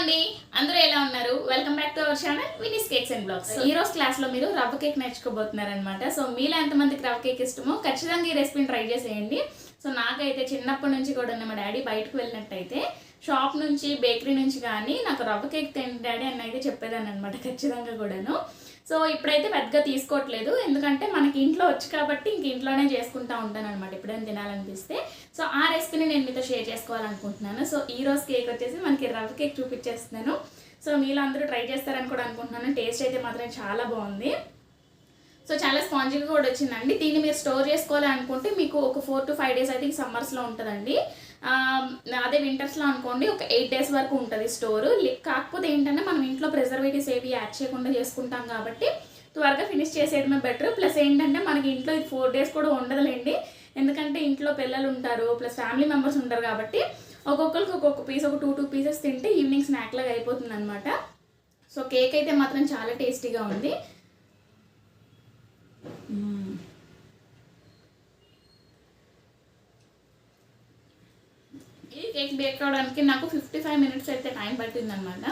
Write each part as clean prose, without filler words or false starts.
అండి, అందరూ ఎలా ఉన్నారు? Welcome back to our channel వినీస్ కేక్స్ అండ్ బ్లాగ్స్. ఈ రోజు క్లాస్ లో మీరు రవ్వ కేక్ నేర్చుకోబోతున్నారనమాట. సో మీలో ఎంతమందికి రవ్వ కేక్ ఇష్టమో ఖచ్చితంగా ఈ రెసిపీని ట్రై చేసేయండి. సో నాకైతే చిన్నప్పటి నుంచి కూడా మా డాడీ బయటకు వెళ్ళినట్టయితే షాప్ నుంచి బేకరీ నుంచి కానీ నాకు రవ్వ కేక్ తిండి డాడీ అని అయితే చెప్పేదాన్ని అనమాట, ఖచ్చితంగా కూడాను. సో ఇప్పుడైతే పెద్దగా తీసుకోవట్లేదు, ఎందుకంటే మనకి ఇంట్లో వచ్చి కాబట్టి ఇంక ఇంట్లోనే చేసుకుంటూ ఉంటాను అనమాట ఎప్పుడైనా తినాలనిపిస్తే. సో ఆ రెసిపీని నేను మీతో షేర్ చేసుకోవాలనుకుంటున్నాను. సో ఈ రోజు కేక్ వచ్చేసి మనకి రవ్వ కేక్ చూపించేస్తున్నాను. సో మీలో అందరూ ట్రై చేస్తారని కూడా అనుకుంటున్నాను. టేస్ట్ అయితే మాత్రం చాలా బాగుంది. సో చాలా స్పాంజీగా కూడా వచ్చిందండి. దీన్ని మీరు స్టోర్ చేసుకోవాలి అనుకుంటే మీకు ఒక 4 to 5 days అయితే సమ్మర్స్లో ఉంటుందండి. అదే వింటర్స్లో అనుకోండి ఒక 8 days వరకు ఉంటుంది స్టోరు. కాకపోతే ఏంటంటే మనం ఇంట్లో ప్రిజర్వేటివ్స్ ఏవి యాడ్ చేయకుండా చేసుకుంటాం కాబట్టి త్వరగా ఫినిష్ చేసేయడమే బెటర్. ప్లస్ ఏంటంటే మనకి ఇంట్లో ఇది 4 days కూడా ఉండదులేండి, ఎందుకంటే ఇంట్లో పిల్లలు ఉంటారు ప్లస్ ఫ్యామిలీ మెంబర్స్ ఉంటారు కాబట్టి ఒక్కొక్కరికి ఒక్కొక్క పీస్, ఒక 2 pieces తింటే ఈవినింగ్ స్నాక్ లాగా అయిపోతుంది అనమాట. సో కేక్ అయితే మాత్రం చాలా టేస్టీగా ఉంది. ఈ కేక్ బేక్ అవడానికి నాకు 55 minutes అయితే టైం పట్టింది అనమాట.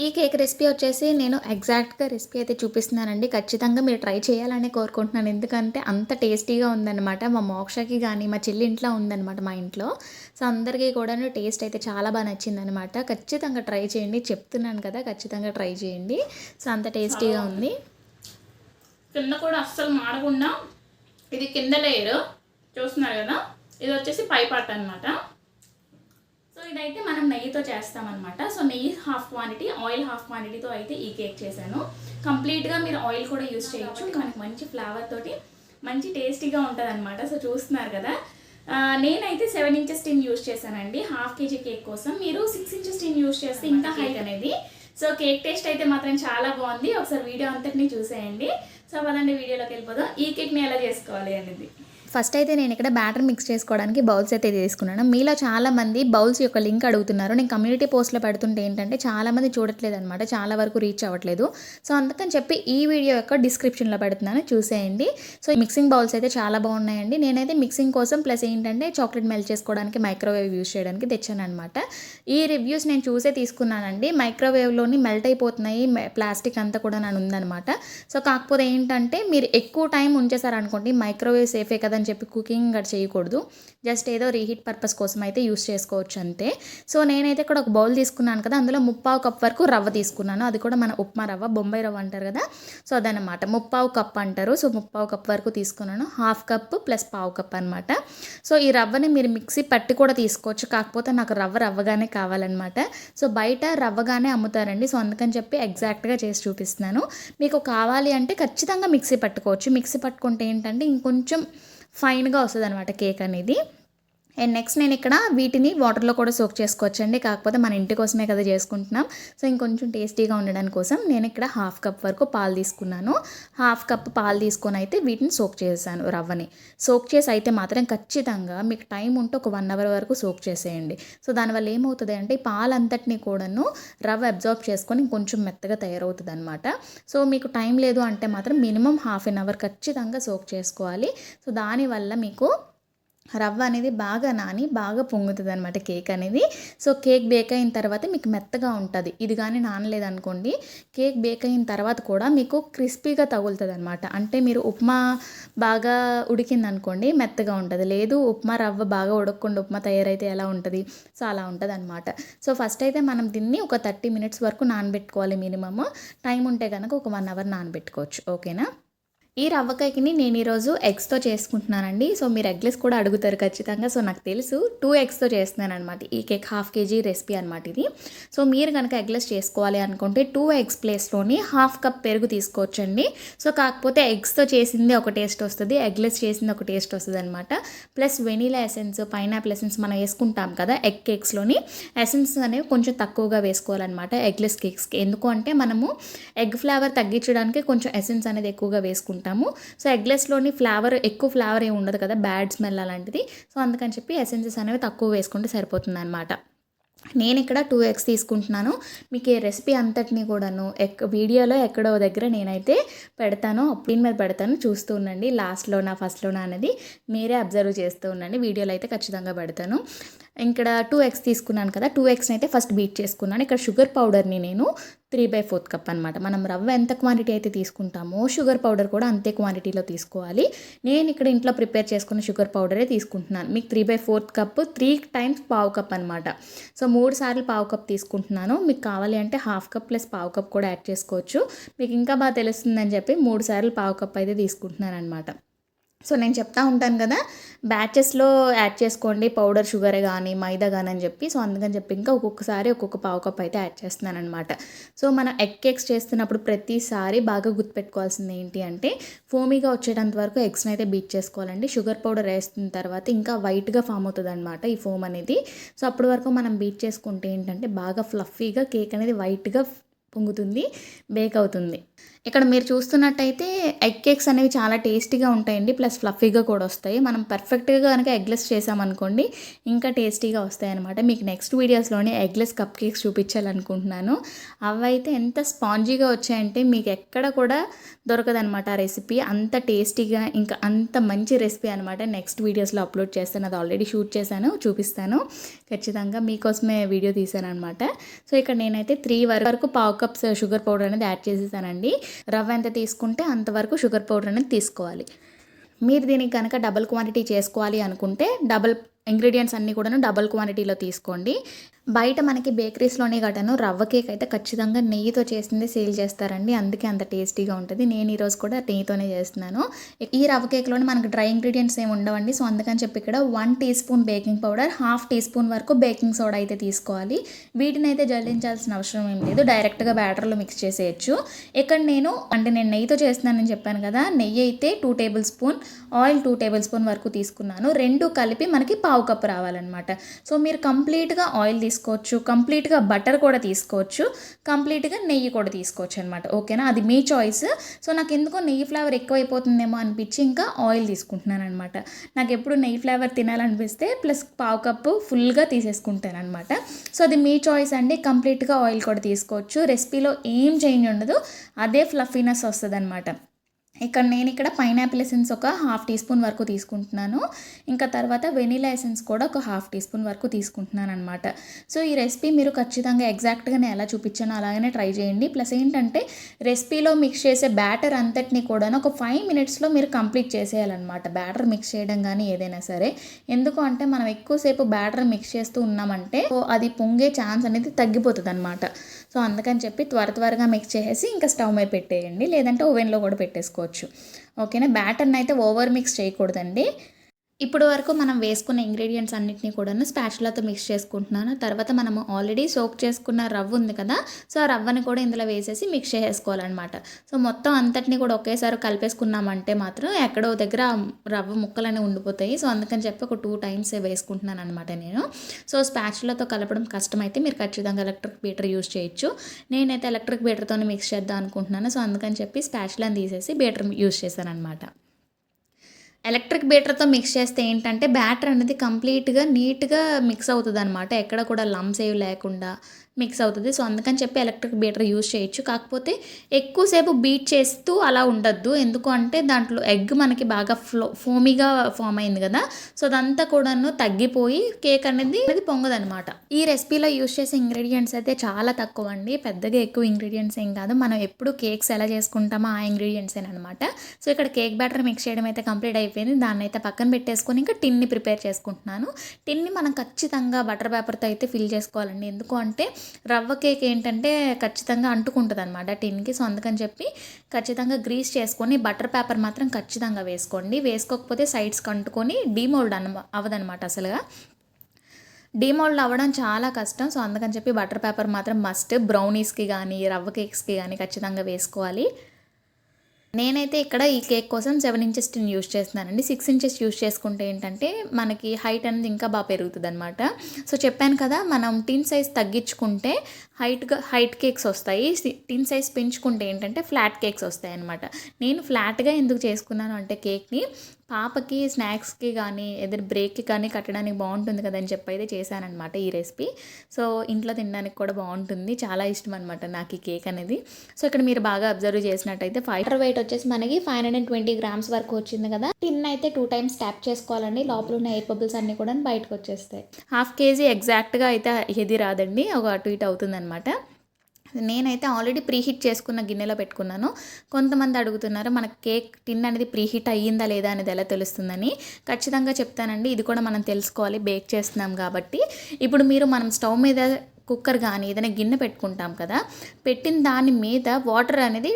ఈ కేక్ రెసిపీ వచ్చేసి నేను ఎగ్జాక్ట్గా రెసిపీ అయితే చూపిస్తున్నానండి. ఖచ్చితంగా మీరు ట్రై చేయాలని కోరుకుంటున్నాను, ఎందుకంటే అంత టేస్టీగా ఉందన్నమాట. మా మోక్షకి కానీ మా చెల్లి ఇంట్లో ఉందన్నమాట, మా ఇంట్లో. సో అందరికీ కూడా టేస్ట్ అయితే చాలా బాగా నచ్చిందనమాట. ఖచ్చితంగా ట్రై చేయండి, చెప్తున్నాను కదా, ఖచ్చితంగా ట్రై చేయండి. సో అంత టేస్టీగా ఉంది. కింద కూడా అస్సలు మాడకుండా, ఇది కింద లేయర్ చూస్తున్నారు కదా, ఇది వచ్చేసి పై పార్ట్ అనమాట. సో ఇదైతే మనం నెయ్యితో చేస్తామన్నమాట. సో నెయ్యి హాఫ్ క్వాంటిటీ, ఆయిల్ హాఫ్ క్వాంటిటీతో అయితే ఈ కేక్ చేశాను. కంప్లీట్గా మీరు ఆయిల్ కూడా యూస్ చేయొచ్చు, మనకి మంచి ఫ్లేవర్ తోటి మంచి టేస్టీగా ఉంటుంది అనమాట. సో చూస్తున్నారు కదా, నేనైతే 7 inches టిన్ యూస్ చేశానండి హాఫ్ కేజీ కేక్ కోసం. మీరు 6 inches టిన్ యూస్ చేస్తే ఇంకా హైట్ అనేది. సో కేక్ టేస్ట్ అయితే మాత్రం చాలా బాగుంది. ఒకసారి వీడియో అంతటిని చూసేయండి. సో పదండి వీడియోలోకి వెళ్ళిపోదాం. ఈ కేక్ని ఎలా చేసుకోవాలి అనేది. ఫస్ట్ అయితే నేను ఇక్కడ బ్యాటర్ మిక్స్ చేసుకోవడానికి బౌల్స్ అయితే తీసుకున్నాను. మీలో చాలామంది బౌల్స్ యొక్క లింక్ అడుగుతున్నారు. నేను కమ్యూనిటీ పోస్ట్లో పెడుతుంటే ఏంటంటే చాలామంది చూడట్లేదు అనమాట, చాలా వరకు రీచ్ అవ్వట్లేదు. సో అందుకని చెప్పి ఈ వీడియో యొక్క డిస్క్రిప్షన్లో పెడుతున్నాను, చూసేయండి. సో మిక్సింగ్ బౌల్స్ అయితే చాలా బాగున్నాయండి. నేనైతే మిక్సింగ్ కోసం ప్లస్ ఏంటంటే చాక్లెట్ మెల్ట్ చేసుకోవడానికి మైక్రోవేవ్ యూస్ చేయడానికి తెచ్చాను అనమాట. ఈ రివ్యూస్ నేను చూసే తీసుకున్నానండి. మైక్రోవేవ్లోని మెల్ట్ అయిపోతున్నాయి, ప్లాస్టిక్ అంతా కూడా నన్ను ఉందనమాట. సో కాకపోతే ఏంటంటే మీరు ఎక్కువ టైం ఉంచేసారనుకోండి, మైక్రోవేవ్ సేఫే కదా అని చెప్పి కుకింగ్ అది చేయకూడదు. జస్ట్ ఏదో రీహీట్ పర్పస్ కోసం అయితే యూస్ చేసుకోవచ్చు అంతే. సో నేనైతే ఇక్కడ ఒక బౌల్ తీసుకున్నాను కదా, అందులో 1/4 కప్ వరకు రవ్వ తీసుకున్నాను. అది కూడా మన ఉప్మా రవ్వ, బొంబాయి రవ్వ అంటారు కదా, సో అదనమాట 1/4 కప్ అంటారు. సో 1/4 కప్ వరకు తీసుకున్నాను. హాఫ్ కప్ ప్లస్ 1/4 కప్ అనమాట. సో ఈ రవ్వని మీరు మిక్సీ పట్టి కూడా తీసుకోవచ్చు, కాకపోతే నాకు రవ్వగానే కావాలన్నమాట. సో బయట రవ్వగానే అమ్ముతారండి, సో అందుకని చెప్పి ఎగ్జాక్ట్గా చేసి చూపిస్తున్నాను. మీకు కావాలి అంటే ఖచ్చితంగా మిక్సీ పట్టుకోవచ్చు. మిక్సీ పట్టుకుంటే ఏంటంటే ఇంకొంచెం ఫైన్గా వస్తుంది అనమాట కేక్ అనేది. అండ్ నెక్స్ట్ నేను ఇక్కడ వీటిని వాటర్లో కూడా సోక్ చేసుకోవచ్చండి, కాకపోతే మన ఇంటి కోసమే కదా చేసుకుంటున్నాం. సో ఇంకొంచెం టేస్టీగా ఉండడానికి కోసం నేను ఇక్కడ హాఫ్ కప్ వరకు పాలు తీసుకున్నాను. హాఫ్ కప్ పాలు తీసుకొని అయితే వీటిని సోక్ చేశాను. రవ్వని సోక్ చేసి అయితే మాత్రం ఖచ్చితంగా మీకు టైం ఉంటే ఒక 1 hour వరకు సోక్ చేసేయండి. సో దానివల్ల ఏమవుతుంది అంటే ఈ పాలంతటిని కూడాను రవ్వ అబ్జార్బ్ చేసుకొని కొంచెం మెత్తగా తయారవుతుంది అనమాట. సో మీకు టైం లేదు అంటే మాత్రం మినిమం ½ an hour ఖచ్చితంగా సోక్ చేసుకోవాలి. సో దానివల్ల మీకు రవ్వ అనేది బాగా నాని బాగా పొంగుతుంది అనమాట కేక్ అనేది. సో కేక్ బేక్ అయిన తర్వాత మీకు మెత్తగా ఉంటుంది. ఇది కానీ నానలేదనుకోండి, కేక్ బేక్ అయిన తర్వాత కూడా మీకు క్రిస్పీగా తగులుతుంది అనమాట. అంటే మీరు ఉప్మా బాగా ఉడికిందనుకోండి మెత్తగా ఉంటుంది, లేదు ఉప్మా రవ్వ బాగా ఉడకకుండా ఉప్మా తయారైతే ఎలా ఉంటుంది, సో అలా ఉంటుంది అనమాట. సో ఫస్ట్ అయితే మనం దీన్ని ఒక 30 minutes వరకు నానబెట్టుకోవాలి మినిమమ్. టైం ఉంటే కనుక ఒక 1 hour నానబెట్టుకోవచ్చు, ఓకేనా. ఈ రవ్వ కేక్ని నేను ఈరోజు ఎగ్స్తో చేసుకుంటున్నానండి. సో మీరు ఎగ్లెస్ కూడా అడుగుతారు ఖచ్చితంగా. సో నాకు తెలుసు 2 eggsతో చేస్తున్నాను అనమాట. ఈ కేక్ ½ kg రెసిపీ అనమాట ఇది. సో మీరు కనుక ఎగ్లెస్ చేసుకోవాలి అనుకుంటే 2 eggs ప్లేస్లోని ½ cup పెరుగు తీసుకోవచ్చండి. సో కాకపోతే ఎగ్స్తో చేసింది ఒక టేస్ట్ వస్తుంది, ఎగ్లెస్ చేసింది ఒక టేస్ట్ వస్తుంది అనమాట. Plus vanilla essence, pineapple essence మనం వేసుకుంటాం కదా ఎగ్ కేక్స్లోని, ఎసెన్స్ అనేవి కొంచెం తక్కువగా వేసుకోవాలన్నమాట ఎగ్లెస్ కేక్స్కి. ఎందుకు అంటే మనము ఎగ్ ఫ్లేవర్ తగ్గించడానికి కొంచెం ఎసెన్స్ అనేది ఎక్కువగా వేసుకుంటాం. సో ఎగ్లెస్లోని ఎక్కువ ఫ్లేవర్ ఏమి ఉండదు కదా, బ్యాడ్ స్మెల్ అలాంటిది. సో అందుకని చెప్పి ఎసెన్సెస్ అనేవి తక్కువ వేసుకుంటే సరిపోతుంది అనమాట. నేను ఇక్కడ 2 ఎగ్స్ తీసుకుంటున్నాను. మీకు ఈ రెసిపీ అంతటిని కూడాను వీడియోలో ఎక్కడో దగ్గర నేనైతే పెడతాను, స్క్రీన్ మీద పెడతాను, చూస్తూ ఉండండి. లాస్ట్లోనా ఫస్ట్లోనా అనేది మీరే అబ్జర్వ్ చేస్తూ ఉండండి. వీడియోలో అయితే ఖచ్చితంగా పెడతాను. ఇక్కడ 2 ఎగ్స్ తీసుకున్నాను కదా, 2 ఎగ్స్ని అయితే ఫస్ట్ బీట్ చేసుకున్నాను. ఇక్కడ షుగర్ పౌడర్ని నేను 3/4 కప్ అనమాట. మనం రవ్వ ఎంత క్వాంటిటీ అయితే తీసుకుంటామో షుగర్ పౌడర్ కూడా అంతే క్వాంటిటీలో తీసుకోవాలి. నేను ఇక్కడ ఇంట్లో ప్రిపేర్ చేసుకున్న షుగర్ పౌడరే తీసుకుంటున్నాను. మీకు 3/4 కప్ 3 టైమ్స్ పావు కప్ అనమాట. సో 3 సార్లు పావు కప్ తీసుకుంటున్నాను. మీకు కావాలి అంటే హాఫ్ కప్ ప్లస్ పావు కప్ కూడా యాడ్ చేసుకోవచ్చు. మీకు ఇంకా బాగా తెలుస్తుందని చెప్పి 3 సార్లు పావు కప్ అయితే తీసుకుంటున్నాను అనమాట. సో నేను చెప్తా ఉంటాను కదా, బ్యాచెస్లో యాడ్ చేసుకోండి పౌడర్ షుగర్ కానీ మైదా కానీ అని చెప్పి. సో అందుకని చెప్పి ఇంకా ఒక్కొక్కసారి ఒక్కొక్క పావు కప్ అయితే యాడ్ చేస్తున్నాను అనమాట. సో మనం ఎగ్ కేక్స్ చేస్తున్నప్పుడు ప్రతిసారి బాగా గుర్తుపెట్టుకోవాల్సింది ఏంటి అంటే, ఫోమీగా వచ్చేటంత వరకు ఎగ్స్ని అయితే బీట్ చేసుకోవాలండి. షుగర్ పౌడర్ వేస్తున్న తర్వాత ఇంకా వైట్గా ఫామ్ అవుతుంది అనమాట ఈ ఫోమ్ అనేది. సో అప్పటి వరకు మనం బీట్ చేసుకుంటే ఏంటంటే బాగా ఫ్లఫీగా కేక్ అనేది వైట్గా పొంగుతుంది, బేక్ అవుతుంది. ఇక్కడ మీరు చూస్తున్నట్టయితే ఎగ్ కేక్స్ అనేవి చాలా టేస్టీగా ఉంటాయండి, ప్లస్ ఫ్లఫీగా కూడా వస్తాయి. మనం పర్ఫెక్ట్గా కనుక ఎగ్లెస్ చేసామనుకోండి ఇంకా టేస్టీగా వస్తాయి అనమాట. మీకు నెక్స్ట్ వీడియోస్లోనే ఎగ్లెస్ కప్ కేక్స్ చూపించాలనుకుంటున్నాను. అవైతే ఎంత స్పాంజీగా వచ్చాయంటే మీకు ఎక్కడ కూడా దొరకదనమాట ఆ రెసిపీ. అంత టేస్టీగా ఇంకా అంత మంచి రెసిపీ అనమాట. నెక్స్ట్ వీడియోస్లో అప్లోడ్ చేస్తాను, అది ఆల్రెడీ షూట్ చేశాను, చూపిస్తాను ఖచ్చితంగా. మీకోసమే వీడియో తీశాను అనమాట. సో ఇక్కడ నేనైతే 3 వరకు పావు కప్స్ షుగర్ పౌడర్ అనేది యాడ్ చేసేసానండి. రవ్వ ఎంత తీసుకుంటే అంతవరకు షుగర్ పౌడర్ అనేది తీసుకోవాలి. మీరు దీనికి కనుక డబుల్ క్వాంటిటీ చేసుకోవాలి అనుకుంటే ఇంగ్రీడియంట్స్ అన్నీ కూడా డబుల్ క్వాంటిటీలో తీసుకోండి. బయట మనకి బేకరీస్లోనే గటను రవ్వ కేక్ అయితే ఖచ్చితంగా నెయ్యితో చేసిందే సేల్ చేస్తారండి, అందుకే అంత టేస్టీగా ఉంటుంది. నేను ఈరోజు కూడా నెయ్యితోనే చేస్తున్నాను. ఈ రవ్వ కేక్లోనే మనకు డ్రై ఇంగ్రీడియంట్స్ ఏమి ఉండవండి. సో అందుకని చెప్పి ఇక్కడ 1 teaspoon baking powder, 1/2 teaspoon వరకు బేకింగ్ సోడా అయితే తీసుకోవాలి. వీటిని అయితే జల్లించాల్సిన అవసరం ఏం లేదు, డైరెక్ట్గా బ్యాటర్లో మిక్స్ చేసేయచ్చు. ఇక్కడ నేను నెయ్యితో చేస్తున్నానని చెప్పాను కదా, నెయ్యి అయితే 2 table spoon, oil 2 table spoon వరకు తీసుకున్నాను. రెండు కలిపి మనకి పావు కప్పు రావాలన్నమాట. సో మీరు కంప్లీట్గా ఆయిల్ తీసుకోవచ్చు, కంప్లీట్గా బటర్ కూడా తీసుకోవచ్చు, కంప్లీట్గా నెయ్యి కూడా తీసుకోవచ్చు అనమాట. ఓకేనా, అది మీ చాయిస్. సో నాకు ఎందుకో నెయ్యి ఫ్లేవర్ ఎక్కువైపోతుందేమో అనిపించి ఇంకా ఆయిల్ తీసుకుంటున్నాను అనమాట. నాకు ఎప్పుడు నెయ్యి ఫ్లేవర్ తినాలనిపిస్తే ప్లస్ పావు కప్పు ఫుల్గా తీసేసుకుంటాను అనమాట. సో అది మీ చాయిస్ అండి. కంప్లీట్గా ఆయిల్ కూడా తీసుకోవచ్చు, రెసిపీలో ఏం చేంజ్ ఉండదు, అదే ఫ్లఫీనెస్ వస్తుంది అనమాట. నేను ఇక్కడ పైనాపిల్ ఎసెన్స్ ఒక 1/2 టీ స్పూన్ వరకు తీసుకుంటున్నాను. ఇంకా తర్వాత వెనీలా ఎసెన్స్ కూడా ఒక 1/2 టీ స్పూన్ వరకు తీసుకుంటున్నాను అనమాట. సో ఈ రెసిపీ మీరు ఖచ్చితంగా ఎగ్జాక్ట్గా నేను ఎలా చూపించానో అలాగనే ట్రై చేయండి. ప్లస్ ఏంటంటే రెసిపీలో మిక్స్ చేసే బ్యాటర్ అంతటిని కూడా ఒక 5 మినిట్స్లో మీరు కంప్లీట్ చేసేయాలన్నమాట. బ్యాటర్ మిక్స్ చేయడం కానీ ఏదైనా సరే, ఎందుకు అంటే మనం ఎక్కువసేపు బ్యాటర్ మిక్స్ చేస్తూ ఉన్నామంటే అది పొంగే ఛాన్స్ అనేది తగ్గిపోతుంది అనమాట. సో అందుకని చెప్పి త్వరగా మిక్స్ చేసేసి ఇంకా స్టవ్ మీద పెట్టేయండి, లేదంటే ఓవెన్లో కూడా పెట్టేసుకోవచ్చు. ఓకేనా, బ్యాటర్ని అయితే ఓవర్ మిక్స్ చేయకూడదండి. ఇప్పుడు వరకు మనం వేసుకున్న ఇంగ్రీడియంట్స్ అన్నిటిని కూడా స్పాచులాతో మిక్స్ చేసుకుంటున్నాను. తర్వాత మనము ఆల్రెడీ సోక్ చేసుకున్న రవ్వ ఉంది కదా, సో ఆ రవ్వని కూడా ఇందులో వేసేసి మిక్స్ చేసుకోవాలన్నమాట. సో మొత్తం అంతటిని కూడా ఒకేసారి కలిపేసుకున్నామంటే మాత్రం ఎక్కడో దగ్గర రవ్వ ముక్కలనే ఉండిపోతాయి. సో అందుకని చెప్పి ఒక 2 టైమ్స్ వేసుకుంటున్నాను అనమాట నేను. సో స్పాచులాతో కలపడం కష్టమైతే మీరు ఖచ్చితంగా ఎలక్ట్రిక్ బీటర్ యూస్ చేయొచ్చు. నేనైతే ఎలక్ట్రిక్ బీటర్తోనే మిక్స్ చేద్దాం అనుకుంటున్నాను. సో అందుకని చెప్పి స్పాచులాని తీసేసి బీటర్ యూస్ చేశాను అనమాట. ఎలక్ట్రిక్ బీటర్తో మిక్స్ చేస్తే ఏంటంటే బ్యాటర్ అనేది కంప్లీట్గా నీట్గా మిక్స్ అవుతుంది అనమాట, ఎక్కడ కూడా లంప్స్ ఏవి లేకుండా మిక్స్ అవుతుంది. సో అందుకని చెప్పి ఎలక్ట్రిక్ బీటర్ యూజ్ చేయొచ్చు. కాకపోతే ఎక్కువసేపు బీట్ చేస్తూ అలా ఉండద్దు, ఎందుకు అంటే దాంట్లో ఎగ్ మనకి బాగా ఫోమీగా ఫామ్ అయింది కదా, సో అదంతా కూడాను తగ్గిపోయి కేక్ అనేది పొంగదనమాట. ఈ రెసిపీలో యూజ్ చేసే ఇంగ్రీడియంట్స్ అయితే చాలా తక్కువ అండి, పెద్దగా ఎక్కువ ఇంగ్రీడియంట్స్ ఏం కాదు. మనం ఎప్పుడు కేక్స్ ఎలా చేసుకుంటామో ఆ ఇంగ్రీడియంట్స్ అనమాట. సో ఇక్కడ కేక్ బ్యాటర్ మిక్స్ చేయడం అయితే కంప్లీట్ అయిపోయింది. దాన్ని అయితే పక్కన పెట్టేసుకొని ఇంకా టిన్ని ప్రిపేర్ చేసుకుంటున్నాను. టిన్ని మనం ఖచ్చితంగా బటర్ పేపర్తో అయితే ఫిల్ చేసుకోవాలండి, ఎందుకు అంటే రవ్వ కేక్ ఏంటంటే ఖచ్చితంగా అంటుకుంటుంది అనమాట టిన్కి. సో అందుకని చెప్పి ఖచ్చితంగా గ్రీస్ చేసుకొని బటర్ పేపర్ మాత్రం ఖచ్చితంగా వేసుకోండి. వేసుకోకపోతే సైడ్స్కి అంటుకొని డీమోల్డ్ అవ్వదనమాట. అసలుగా డీమోల్డ్ అవ్వడం చాలా కష్టం. సో అందుకని చెప్పి బటర్ పేపర్ మాత్రం మస్ట్. బ్రౌనీస్కి కానీ రవ్వ కేక్స్కి కానీ ఖచ్చితంగా వేసుకోవాలి. నేనైతే ఇక్కడ ఈ కేక్ కోసం 7 ఇంచెస్ టిన్ యూస్ చేస్తున్నానండి. 6 ఇంచెస్ యూస్ చేసుకుంటే ఏంటంటే మనకి హైట్ అనేది ఇంకా బాగా పెరుగుతుంది అనమాట. సో చెప్పాను కదా, మనం టిన్ సైజ్ తగ్గించుకుంటే హైట్ కేక్స్ వస్తాయి, టిన్ సైజ్ పెంచుకుంటే ఏంటంటే ఫ్లాట్ కేక్స్ వస్తాయి అనమాట. నేను ఫ్లాట్గా ఎందుకు చేసుకున్నాను అంటే కేక్ని పాపకి స్నాక్స్కి కానీ ఏదైనా బ్రేక్కి కానీ కట్టడానికి బాగుంటుంది కదని చెప్పి అయితే చేశానమాట ఈ రెసిపీ. సో ఇంట్లో తినడానికి కూడా బాగుంటుంది, చాలా ఇష్టం అనమాట నాకు ఈ కేక్ అనేది. సో ఇక్కడ మీరు బాగా అబ్జర్వ్ చేసినట్టయితే వాటర్ వెయిట్ వచ్చేసి మనకి 520 గ్రామ్స్ వరకు వచ్చింది కదా. టిన్ అయితే 2 టైమ్స్ ట్యాప్ చేసుకోవాలండి, లోపల ఉన్న ఎయిర్ బబుల్స్ అన్నీ కూడా బయటకు వచ్చేస్తాయి. హాఫ్ కేజీ ఎగ్జాక్ట్గా అయితే ఇది రాదండి, ఒక అటు ఇటు అవుతుందన్నమాట. నేనైతే ఆల్రెడీ ప్రీహీట్ చేసుకున్న గిన్నెలో పెట్టుకున్నాను. కొంతమంది అడుగుతున్నారు మనకు కేక్ టిన్ అనేది ప్రీహీట్ అయ్యిందా లేదా అనేది ఎలా తెలుస్తుందని. ఖచ్చితంగా చెప్తానండి, ఇది కూడా మనం తెలుసుకోవాలి బేక్ చేస్తున్నాం కాబట్టి. ఇప్పుడు మనం స్టవ్ మీద కుక్కర్ కానీ ఏదైనా గిన్నె పెట్టుకుంటాం కదా, పెట్టిన దాని మీద వాటర్ అనేది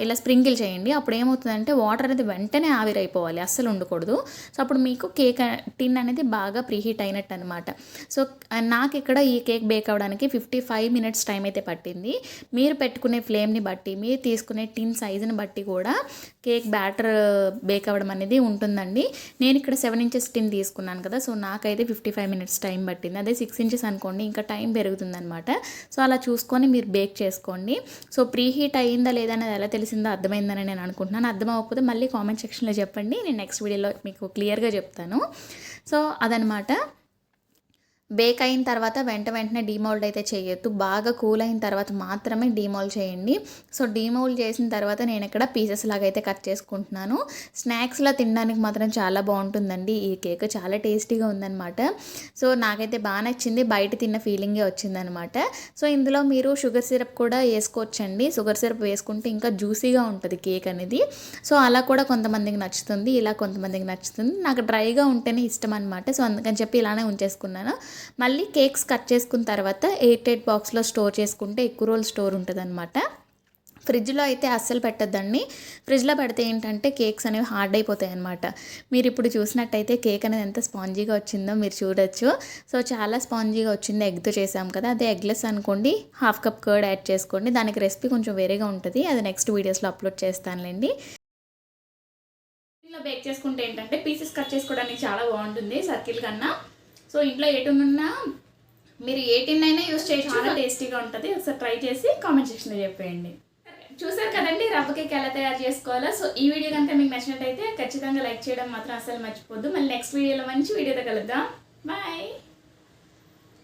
ఇలా స్ప్రింకిల్ చేయండి. అప్పుడు ఏమవుతుందంటే వాటర్ అనేది వెంటనే ఆవిరైపోవాలి, అస్సలు ఉండకూడదు. సో అప్పుడు మీకు కేక్ టిన్ అనేది బాగా ప్రీహీట్ అయినట్టు అనమాట. సో నాకు ఇక్కడ ఈ కేక్ బేక్ అవ్వడానికి 55 మినిట్స్ టైం అయితే పట్టింది. మీరు పెట్టుకునే ఫ్లేమ్ని బట్టి, మీరు తీసుకునే టిన్ సైజుని బట్టి కూడా కేక్ బ్యాటర్ బేక్ అవ్వడం అనేది ఉంటుందండి. నేను ఇక్కడ 7 ఇంచెస్ టిన్ తీసుకున్నాను కదా, సో నాకైతే 55 మినిట్స్ టైం పట్టింది. అదే 6 ఇంచెస్ అనుకోండి ఇంకా టైం పెరుగుతుందనమాట. సో అలా చూసుకొని మీరు బేక్ చేసుకోండి. సో ప్రీహీట్ అయ్యిందా లేదా అనేది ఎలా తెలిసిందో అర్థమైందని నేను అనుకుంటున్నాను. అర్థం అవ్వకపోతే మళ్ళీ కామెంట్ సెక్షన్లో చెప్పండి, నేను నెక్స్ట్ వీడియోలో మీకు క్లియర్గా చెప్తాను. సో అదనమాట. బేక్ అయిన తర్వాత వెంటనే డీమోల్డ్ అయితే చేయొద్దు, బాగా కూల్ అయిన తర్వాత మాత్రమే డీమోల్డ్ చేయండి. సో డీమోల్డ్ చేసిన తర్వాత నేను ఇక్కడ పీసెస్ లాగా అయితే కట్ చేసుకుంటున్నాను. స్నాక్స్లో తినడానికి మాత్రం చాలా బాగుంటుందండి ఈ కేక్, చాలా టేస్టీగా ఉందన్నమాట. సో నాకైతే బాగా నచ్చింది, బయట తిన్న ఫీలింగే వచ్చిందనమాట. సో ఇందులో మీరు షుగర్ సిరప్ కూడా వేసుకోవచ్చండి. షుగర్ సిరప్ వేసుకుంటే ఇంకా జ్యూసీగా ఉంటుంది కేక్ అనేది. సో అలా కూడా కొంతమందికి నచ్చుతుంది, ఇలా కొంతమందికి నచ్చుతుంది. నాకు డ్రైగా ఉంటేనే ఇష్టం అనమాట. సో అందుకని చెప్పి ఇలానే ఉంచేసుకున్నాను. మళ్ళీ కేక్స్ కట్ చేసుకున్న తర్వాత ఎయిర్ టైట్ బాక్స్లో స్టోర్ చేసుకుంటే ఎక్కువ రోజులు స్టోర్ ఉంటుంది అనమాట. ఫ్రిడ్జ్లో అయితే అస్సలు పెట్టద్దండి, ఫ్రిడ్జ్లో పెడితే ఏంటంటే కేక్స్ అనేవి హార్డ్ అయిపోతాయి అనమాట. మీరు ఇప్పుడు చూసినట్టయితే కేక్ అనేది ఎంత స్పాంజీగా వచ్చిందో మీరు చూడొచ్చు. సో చాలా స్పాంజీగా వచ్చింది, ఎగ్తో చేసాం కదా. అదే ఎగ్లెస్ అనుకోండి, హాఫ్ కప్ కర్డ్ యాడ్ చేసుకోండి. దానికి రెసిపీ కొంచెం వేరేగా ఉంటుంది, అది నెక్స్ట్ వీడియోస్లో అప్లోడ్ చేస్తానులేండి. ఇలా బేక్ చేసుకుంటే ఏంటంటే పీసెస్ కట్ చేసుకోవడానికి చాలా బాగుంటుంది సర్కిల్ కన్నా. సో ఇంట్లో ఏ టిన్ ఉన్నా మీరు ఏ టిన్ అయినా యూస్ చేయొచ్చు, చాలా టేస్టీగా ఉంటుంది. ఒకసారి ట్రై చేసి కామెంట్ సెక్షన్లో చెప్పేయండి. చూసారు కదండి రవ్వ కేక్ ఎలా తయారు చేసుకోవాలో. సో ఈ వీడియో కనుక మీకు నచ్చినట్టయితే ఖచ్చితంగా లైక్ చేయడం మాత్రం అసలు మర్చిపోద్దు. మళ్ళీ నెక్స్ట్ వీడియోలో మంచి వీడియోతో కలుద్దాం. బాయ్.